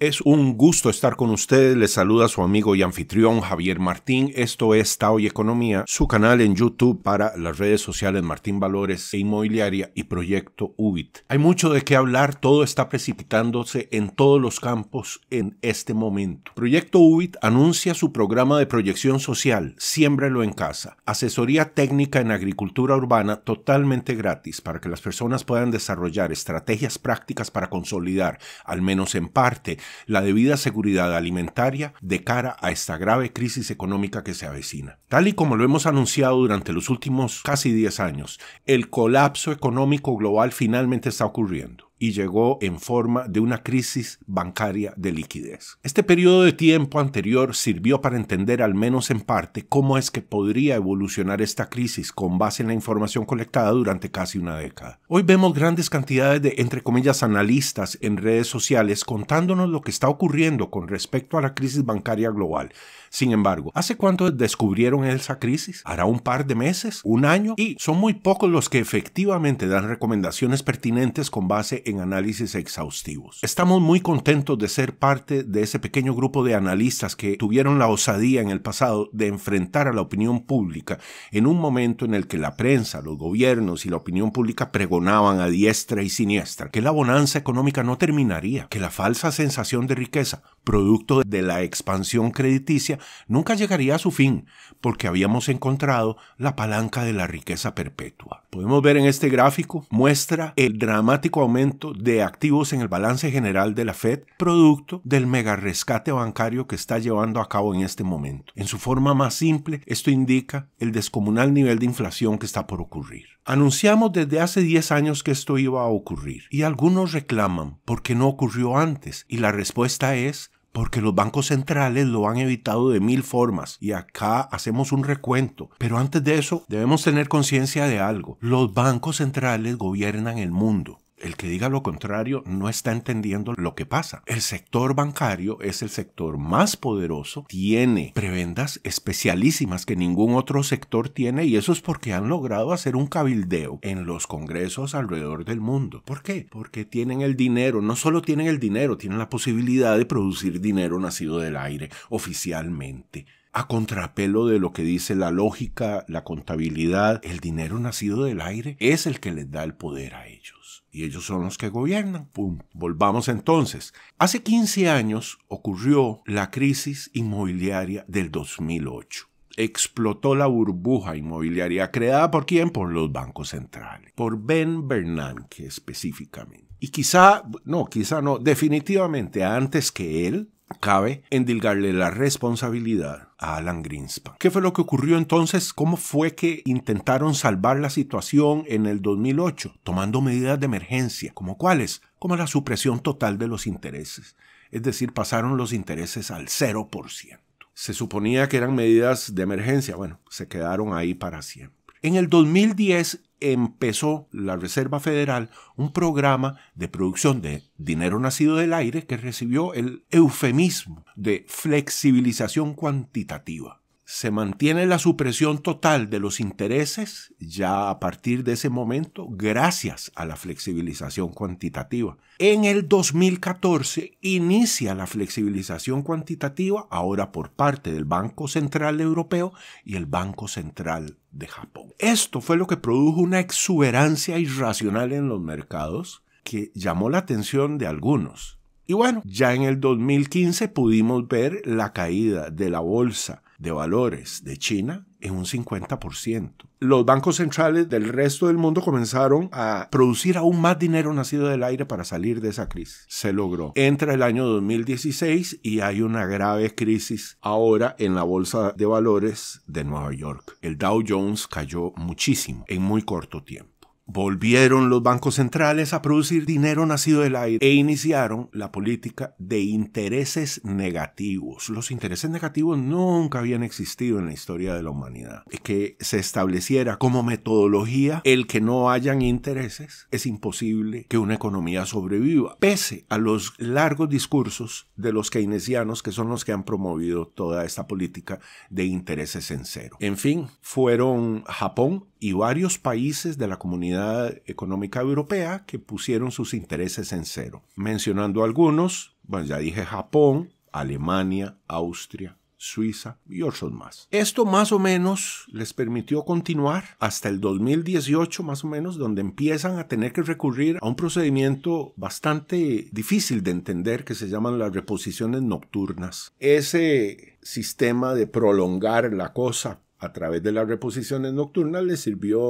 Es un gusto estar con ustedes. Les saluda su amigo y anfitrión Javier Martín. Esto es Tao y Economía, su canal en YouTube para las redes sociales Martín Valores e Inmobiliaria y Proyecto UBIT. Hay mucho de qué hablar, todo está precipitándose en todos los campos en este momento. Proyecto UBIT anuncia su programa de proyección social, Siémbrelo en Casa, asesoría técnica en agricultura urbana totalmente gratis para que las personas puedan desarrollar estrategias prácticas para consolidar, al menos en parte, la debida seguridad alimentaria de cara a esta grave crisis económica que se avecina. Tal y como lo hemos anunciado durante los últimos casi 10 años, el colapso económico global finalmente está ocurriendo y llegó en forma de una crisis bancaria de liquidez. Este periodo de tiempo anterior sirvió para entender al menos en parte cómo es que podría evolucionar esta crisis con base en la información colectada durante casi una década. Hoy vemos grandes cantidades de, entre comillas, analistas en redes sociales contándonos lo que está ocurriendo con respecto a la crisis bancaria global. Sin embargo, ¿hace cuánto descubrieron esa crisis? ¿Hará un par de meses? ¿Un año? Y son muy pocos los que efectivamente dan recomendaciones pertinentes con base en análisis exhaustivos. Estamos muy contentos de ser parte de ese pequeño grupo de analistas que tuvieron la osadía en el pasado de enfrentar a la opinión pública en un momento en el que la prensa, los gobiernos y la opinión pública pregonaban a diestra y siniestra que la bonanza económica no terminaría, que la falsa sensación de riqueza, producto de la expansión crediticia, nunca llegaría a su fin, porque habíamos encontrado la palanca de la riqueza perpetua. Podemos ver en este gráfico, muestra el dramático aumento de activos en el balance general de la Fed, producto del mega rescate bancario que está llevando a cabo en este momento. En su forma más simple, esto indica el descomunal nivel de inflación que está por ocurrir. Anunciamos desde hace 10 años que esto iba a ocurrir, y algunos reclaman ¿por qué no ocurrió antes? Y la respuesta es porque los bancos centrales lo han evitado de 1000 formas y acá hacemos un recuento. Pero antes de eso debemos tener conciencia de algo. Los bancos centrales gobiernan el mundo. El que diga lo contrario no está entendiendo lo que pasa. El sector bancario es el sector más poderoso, tiene prebendas especialísimas que ningún otro sector tiene y eso es porque han logrado hacer un cabildeo en los congresos alrededor del mundo. ¿Por qué? Porque tienen el dinero, no solo tienen el dinero, tienen la posibilidad de producir dinero nacido del aire oficialmente. A contrapelo de lo que dice la lógica, la contabilidad, el dinero nacido del aire es el que les da el poder a ellos. Y ellos son los que gobiernan. ¡Pum! Volvamos entonces. Hace 15 años ocurrió la crisis inmobiliaria del 2008. Explotó la burbuja inmobiliaria creada ¿por quién? Por los bancos centrales. Por Ben Bernanke específicamente. Y quizá no, definitivamente antes que él, cabe endilgarle la responsabilidad a Alan Greenspan. ¿Qué fue lo que ocurrió entonces? ¿Cómo fue que intentaron salvar la situación en el 2008? Tomando medidas de emergencia. ¿Como cuáles? Como la supresión total de los intereses. Es decir, pasaron los intereses al 0%. Se suponía que eran medidas de emergencia. Bueno, se quedaron ahí para siempre. En el 2010 empezó la Reserva Federal un programa de producción de dinero nacido del aire que recibió el eufemismo de flexibilización cuantitativa. Se mantiene la supresión total de los intereses ya a partir de ese momento gracias a la flexibilización cuantitativa. En el 2014 inicia la flexibilización cuantitativa ahora por parte del Banco Central Europeo y el Banco Central de Japón. Esto fue lo que produjo una exuberancia irracional en los mercados que llamó la atención de algunos. Y bueno, ya en el 2015 pudimos ver la caída de la bolsa de valores de China en un 50%. Los bancos centrales del resto del mundo comenzaron a producir aún más dinero nacido del aire para salir de esa crisis. Se logró. Entra el año 2016 y hay una grave crisis ahora en la bolsa de valores de Nueva York. El Dow Jones cayó muchísimo en muy corto tiempo. Volvieron los bancos centrales a producir dinero nacido del aire e iniciaron la política de intereses negativos. Los intereses negativos nunca habían existido en la historia de la humanidad. Que se estableciera como metodología el que no hayan intereses, es imposible que una economía sobreviva, pese a los largos discursos de los keynesianos que son los que han promovido toda esta política de intereses en cero. En fin, fueron Japón, y varios países de la Comunidad Económica Europea que pusieron sus intereses en cero. Mencionando algunos, bueno, ya dije Japón, Alemania, Austria, Suiza y otros más. Esto más o menos les permitió continuar hasta el 2018 más o menos, donde empiezan a tener que recurrir a un procedimiento bastante difícil de entender que se llaman las reposiciones nocturnas. Ese sistema de prolongar la cosa a través de las reposiciones nocturnas les sirvió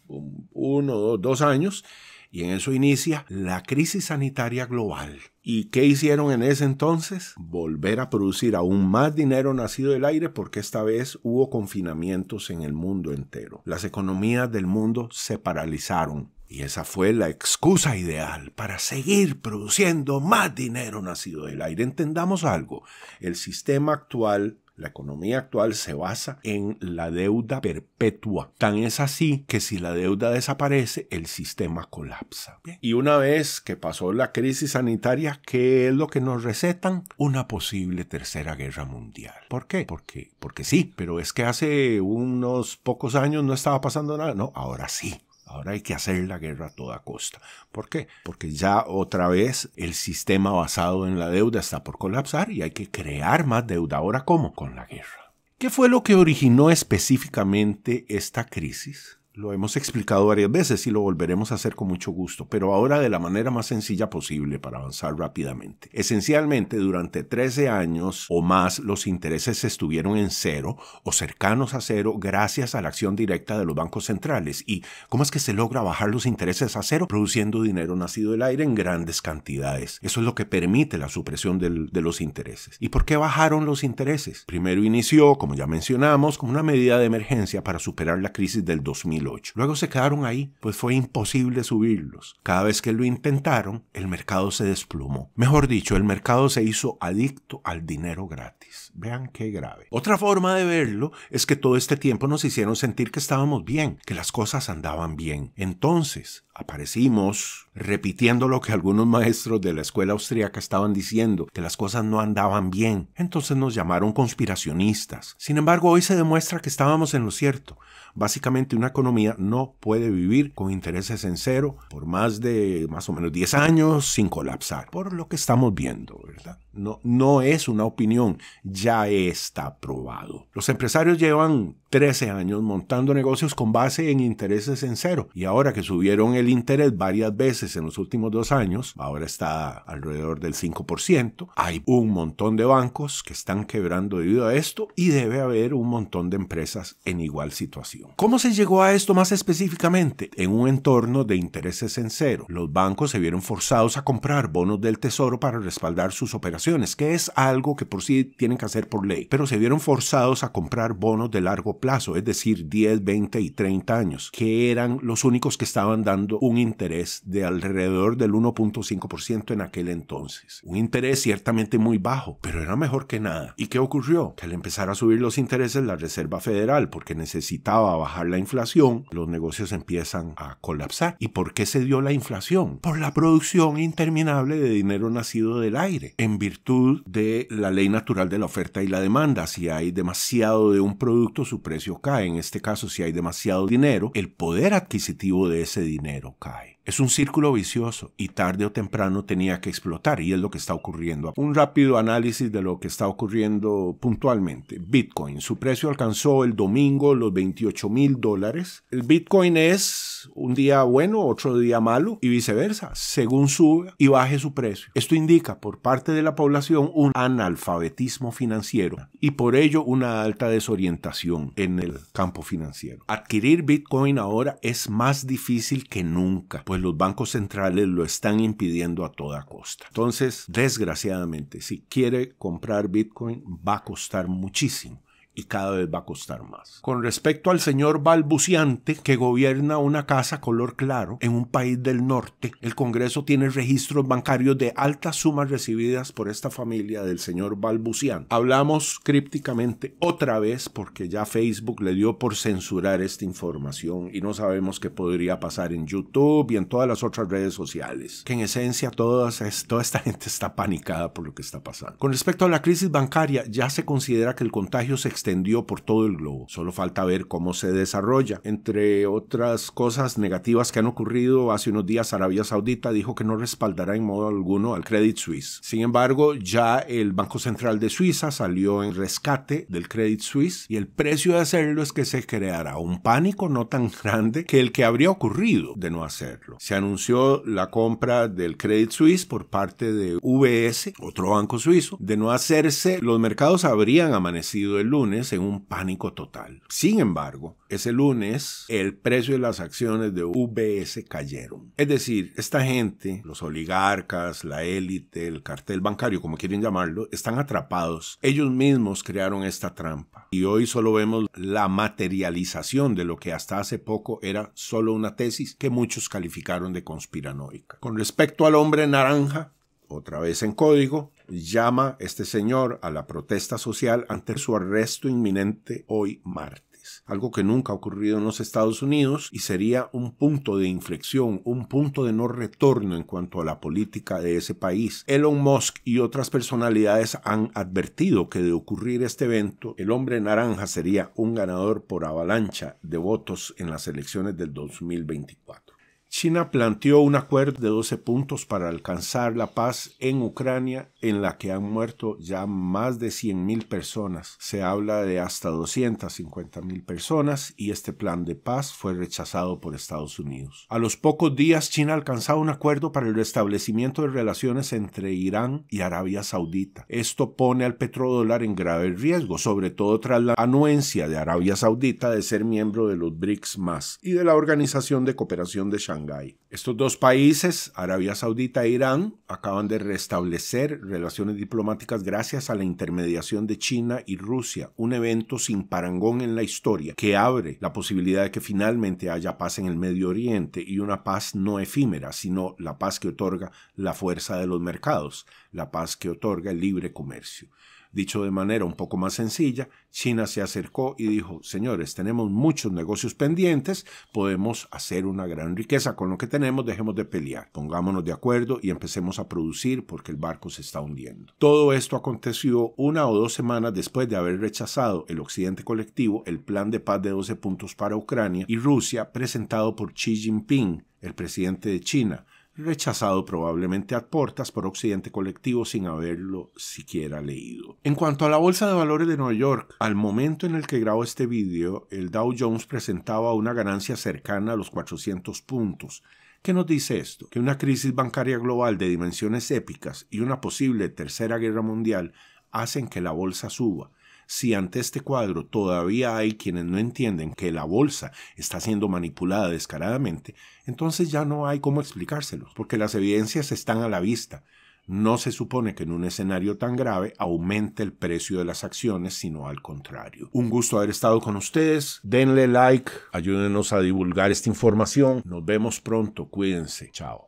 1 o 2 años. Y en eso inicia la crisis sanitaria global. ¿Y qué hicieron en ese entonces? Volver a producir aún más dinero nacido del aire, porque esta vez hubo confinamientos en el mundo entero. Las economías del mundo se paralizaron. Y esa fue la excusa ideal para seguir produciendo más dinero nacido del aire. Entendamos algo, el sistema actual, la economía actual se basa en la deuda perpetua. Tan es así que si la deuda desaparece, el sistema colapsa. Bien. Y una vez que pasó la crisis sanitaria, ¿qué es lo que nos recetan? Una posible tercera guerra mundial. ¿Por qué? Porque sí, pero es que hace unos pocos años no estaba pasando nada. No, ahora sí. Ahora hay que hacer la guerra a toda costa. ¿Por qué? Porque ya otra vez el sistema basado en la deuda está por colapsar y hay que crear más deuda. ¿Ahora cómo? Con la guerra. ¿Qué fue lo que originó específicamente esta crisis? Lo hemos explicado varias veces y lo volveremos a hacer con mucho gusto, pero ahora de la manera más sencilla posible para avanzar rápidamente. Esencialmente, durante 13 años o más, los intereses estuvieron en cero o cercanos a cero gracias a la acción directa de los bancos centrales. ¿Y cómo es que se logra bajar los intereses a cero? Produciendo dinero nacido del aire en grandes cantidades. Eso es lo que permite la supresión de los intereses. ¿Y por qué bajaron los intereses? Primero inició, como ya mencionamos, como una medida de emergencia para superar la crisis del 2008. Luego se quedaron ahí, pues fue imposible subirlos. Cada vez que lo intentaron, el mercado se desplomó. Mejor dicho, el mercado se hizo adicto al dinero gratis. Vean qué grave. Otra forma de verlo es que todo este tiempo nos hicieron sentir que estábamos bien, que las cosas andaban bien. Entonces, aparecimos repitiendo lo que algunos maestros de la escuela austríaca estaban diciendo, que las cosas no andaban bien. Entonces nos llamaron conspiracionistas. Sin embargo, hoy se demuestra que estábamos en lo cierto. Básicamente, una economía no puede vivir con intereses en cero por más o menos 10 años sin colapsar. Por lo que estamos viendo, ¿verdad? No es una opinión, ya está probado. Los empresarios llevan 13 años montando negocios con base en intereses en cero. Y ahora que subieron el interés varias veces en los últimos 2 años, ahora está alrededor del 5%. Hay un montón de bancos que están quebrando debido a esto y debe haber un montón de empresas en igual situación. ¿Cómo se llegó a esto más específicamente? En un entorno de intereses en cero. Los bancos se vieron forzados a comprar bonos del tesoro para respaldar sus operaciones, que es algo que por sí tienen que hacer por ley. Pero se vieron forzados a comprar bonos de largo plazo, es decir, 10, 20 y 30 años, que eran los únicos que estaban dando un interés de alrededor del 1.5% en aquel entonces. Un interés ciertamente muy bajo, pero era mejor que nada. ¿Y qué ocurrió? Que al empezar a subir los intereses la Reserva Federal, porque necesitaba bajar la inflación, los negocios empiezan a colapsar. ¿Y por qué se dio la inflación? Por la producción interminable de dinero nacido del aire, en virtud de la ley natural de la oferta y la demanda. Si hay demasiado de un producto, su precio cae. En este caso, si hay demasiado dinero, el poder adquisitivo de ese dinero cae. Es un círculo vicioso y tarde o temprano tenía que explotar, y es lo que está ocurriendo. Un rápido análisis de lo que está ocurriendo puntualmente. Bitcoin, su precio alcanzó el domingo los $28,000. El Bitcoin es un día bueno, otro día malo y viceversa, según sube y baje su precio. Esto indica por parte de la población un analfabetismo financiero y por ello una alta desorientación en el campo financiero. Adquirir Bitcoin ahora es más difícil que nunca, pues los bancos centrales lo están impidiendo a toda costa. Entonces, desgraciadamente, si quiere comprar Bitcoin, va a costar muchísimo. Y cada vez va a costar más. Con respecto al señor balbuciante que gobierna una casa color claro en un país del norte, el Congreso tiene registros bancarios de altas sumas recibidas por esta familia del señor balbuciante. Hablamos crípticamente otra vez porque ya Facebook le dio por censurar esta información y no sabemos qué podría pasar en YouTube y en todas las otras redes sociales. Que en esencia toda esta gente está panicada por lo que está pasando. Con respecto a la crisis bancaria, ya se considera que el contagio se extendió extendió por todo el globo. Solo falta ver cómo se desarrolla. Entre otras cosas negativas que han ocurrido, hace unos días Arabia Saudita dijo que no respaldará en modo alguno al Credit Suisse. Sin embargo, ya el Banco Central de Suiza salió en rescate del Credit Suisse y el precio de hacerlo es que se creará un pánico no tan grande que el que habría ocurrido de no hacerlo. Se anunció la compra del Credit Suisse por parte de UBS, otro banco suizo. De no hacerse, los mercados habrían amanecido el lunes en un pánico total. Sin embargo, ese lunes el precio de las acciones de UBS cayeron. Es decir, esta gente, los oligarcas, la élite, el cartel bancario, como quieren llamarlo, están atrapados. Ellos mismos crearon esta trampa. Y hoy solo vemos la materialización de lo que hasta hace poco era solo una tesis que muchos calificaron de conspiranoica. Con respecto al hombre naranja, otra vez en código, llama este señor a la protesta social ante su arresto inminente hoy martes. Algo que nunca ha ocurrido en los Estados Unidos y sería un punto de inflexión, un punto de no retorno en cuanto a la política de ese país. Elon Musk y otras personalidades han advertido que de ocurrir este evento, el hombre naranja sería un ganador por avalancha de votos en las elecciones del 2024. China planteó un acuerdo de 12 puntos para alcanzar la paz en Ucrania, en la que han muerto ya más de 100.000 personas. Se habla de hasta 250.000 personas y este plan de paz fue rechazado por Estados Unidos. A los pocos días, China ha alcanzado un acuerdo para el restablecimiento de relaciones entre Irán y Arabia Saudita. Esto pone al petrodólar en grave riesgo, sobre todo tras la anuencia de Arabia Saudita de ser miembro de los BRICS y de la Organización de Cooperación de Shanghái. Estos dos países, Arabia Saudita e Irán, acaban de restablecer relaciones diplomáticas gracias a la intermediación de China y Rusia, un evento sin parangón en la historia que abre la posibilidad de que finalmente haya paz en el Medio Oriente y una paz no efímera, sino la paz que otorga la fuerza de los mercados, la paz que otorga el libre comercio. Dicho de manera un poco más sencilla, China se acercó y dijo: señores, tenemos muchos negocios pendientes, podemos hacer una gran riqueza con lo que tenemos, dejemos de pelear, pongámonos de acuerdo y empecemos a producir porque el barco se está hundiendo. Todo esto aconteció 1 o 2 semanas después de haber rechazado el Occidente colectivo el plan de paz de 12 puntos para Ucrania y Rusia presentado por Xi Jinping, el presidente de China, rechazado probablemente a portas por Occidente colectivo sin haberlo siquiera leído. En cuanto a la Bolsa de Valores de Nueva York, al momento en el que grabo este vídeo, el Dow Jones presentaba una ganancia cercana a los 400 puntos. ¿Qué nos dice esto? Que una crisis bancaria global de dimensiones épicas y una posible tercera guerra mundial hacen que la bolsa suba. Si ante este cuadro todavía hay quienes no entienden que la bolsa está siendo manipulada descaradamente, entonces ya no hay cómo explicárselos, porque las evidencias están a la vista. No se supone que en un escenario tan grave aumente el precio de las acciones, sino al contrario. Un gusto haber estado con ustedes. Denle like, ayúdenos a divulgar esta información. Nos vemos pronto. Cuídense. Chao.